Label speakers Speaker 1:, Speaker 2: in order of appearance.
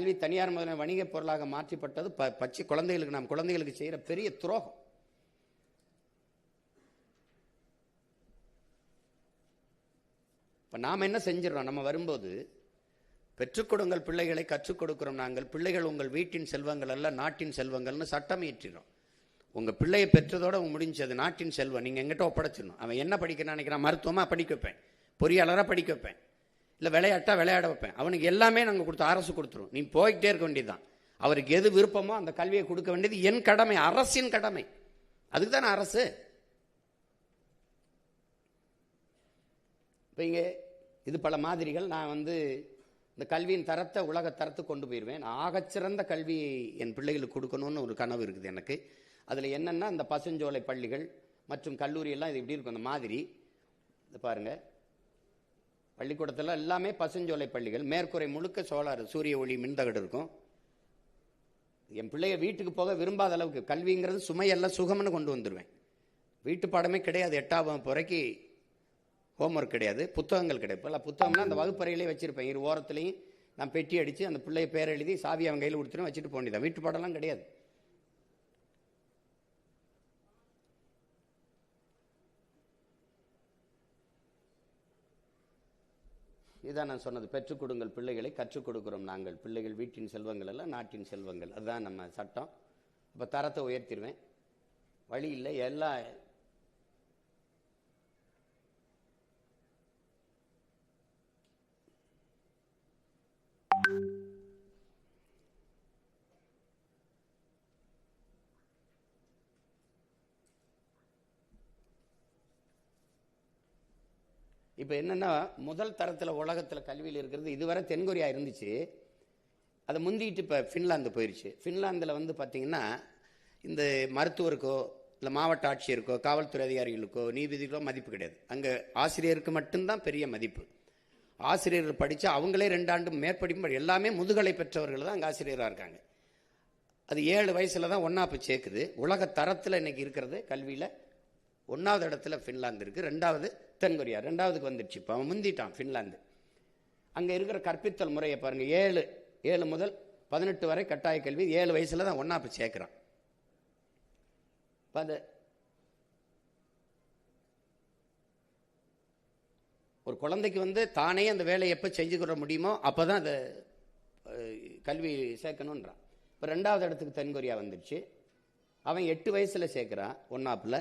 Speaker 1: கல்வி தனியார் முதல வணிக பொருளாக மாற்றப்பட்டது பச்சை குழந்தைகளுக்கு, நாம் குழந்தைகளுக்கு செய்கிற பெரிய துரோகம். இப்போ நாம் என்ன செஞ்சிடறோம்? நம்ம வரும்போது பெற்றுக் கொடுங்கள் பிள்ளைகளை, கற்றுக் கொடுக்கிறோம் நாங்கள், பிள்ளைகள் உங்கள் வீட்டின் செல்வங்கள் அல்ல நாட்டின் செல்வங்கள்னு சட்டம் இயற்றிடும். உங்கள் பிள்ளையை பெற்றதோட முடிஞ்சது, நாட்டின் செல்வம் நீங்கள் எங்கிட்ட ஒப்படைச்சிடணும். அவன் என்ன படிக்கிறான்னு நினைக்கிறான்? மருத்துவமாக படிக்க வைப்பேன், பொறியாளராக படிக்க வைப்பேன், இல்லை விளையாட்டா விளையாட வைப்பேன். அவனுக்கு எல்லாமே நாங்கள் கொடுத்து அரசு கொடுத்துரும். நீ போய்கிட்டே இருக்க வேண்டியதுதான். அவருக்கு எது விருப்பமோ அந்த கல்வியை கொடுக்க வேண்டியது என் கடமை, அரசின் கடமை. அதுக்கு தானே அரசு. இப்போ இங்கே இது பல மாதிரிகள். நான் இந்த கல்வியின் தரத்தை உலக தரத்தை கொண்டு போயிடுவேன். நான் ஆகச்சிறந்த கல்வியை என் பிள்ளைகளுக்கு கொடுக்கணும்னு ஒரு கனவு இருக்குது எனக்கு. அதில் என்னென்னா இந்த பசுஞ்சோலை பள்ளிகள் மற்றும் கல்லூரியெல்லாம் இது இப்படி இருக்கும். அந்த மாதிரி இது பாருங்கள், பள்ளிக்கூடத்தில் எல்லாமே பசுஞ்சோலை பள்ளிகள், மேற்கூரை முழுக்க சோலார் சூரிய ஒளி மின்தகடு இருக்கும். என் பிள்ளைய வீட்டுக்கு போக விரும்பாத அளவுக்கு கல்விங்கிறது சுமையெல்லாம் சுகம்னு கொண்டு வந்துடுவேன். வீட்டு பாடமே கிடையாது, 8ஆம் வகுப்பு வரைக்கும் ஹோம்ஒர்க் கிடையாது, புத்தகங்கள் கிடையாது. இப்போல்லாம் புத்தகம்னா அந்த வகுப்பறையிலே வச்சுருப்பேன். இரு ஓரத்துலையும் நான் பெட்டி அடித்து அந்த பிள்ளைய பேர் எழுதி சாவி அவன் கையில் கொடுத்துட்டு வச்சுட்டு போண்டிதான். வீட்டு பாடம்லாம் கிடையாது. இதுதான் நான் சொன்னது, பெற்றுக் கொடுங்கள் பிள்ளைகளை, கற்றுக் கொடுக்கிறோம் நாங்கள், பிள்ளைகள் வீட்டின் செல்வங்கள் அல்ல நாட்டின் செல்வங்கள். அதுதான் நம்ம சட்டம். அப்போ தரத்தை உயர்த்திடுவேன், வழி இல்லை. எல்லா இப்போ என்னென்னா, முதல் தரத்தில் உலகத்தில் கல்வியில் இருக்கிறது இதுவரை தென்கொரியா இருந்துச்சு. அதை முந்திட்டு இப்போ ஃபின்லாந்து போயிடுச்சு. ஃபின்லாந்தில் பார்த்தீங்கன்னா இந்த மருத்துவருக்கோ இல்லை மாவட்ட ஆட்சியருக்கோ காவல்துறை அதிகாரிகளுக்கோ நீதிபதிகளோ மதிப்பு கிடையாது. அங்கே ஆசிரியருக்கு மட்டும்தான் பெரிய மதிப்பு. ஆசிரியர்கள் படித்தா அவங்களே 2 ஆண்டு மேற்படிப்பு எல்லாமே முதுகலை பெற்றவர்கள் தான் அங்கே ஆசிரியராக இருக்காங்க. அது 7 வயசில் தான் 1ஆப்பு சேர்க்குது. உலக தரத்தில் இன்றைக்கி இருக்கிறது கல்வியில் 1வது இடத்துல ஃபின்லாந்து இருக்குது, 2வது தென்கொரியா, 2வதுக்கு வந்துடுச்சு. இப்போ அவன் முந்திட்டான் ஃபின்லாந்து. அங்கே இருக்கிற கற்பித்தல் முறையை பாருங்கள். 7 முதல் 18 வரை கட்டாய கல்வி, 7 வயசில் தான் 1ஆப்பு சேர்க்குறான். இப்போ அந்த ஒரு குழந்தைக்கு தானே அந்த வேலையை எப்போ செஞ்சுக்கிற முடியுமோ அப்போ தான் அதை கல்வி சேர்க்கணுன்றான். இப்போ 2வது இடத்துக்கு தென்கொரியா வந்துடுச்சு. அவன் 8 வயசில் சேர்க்குறான் 1ஆப்பில்.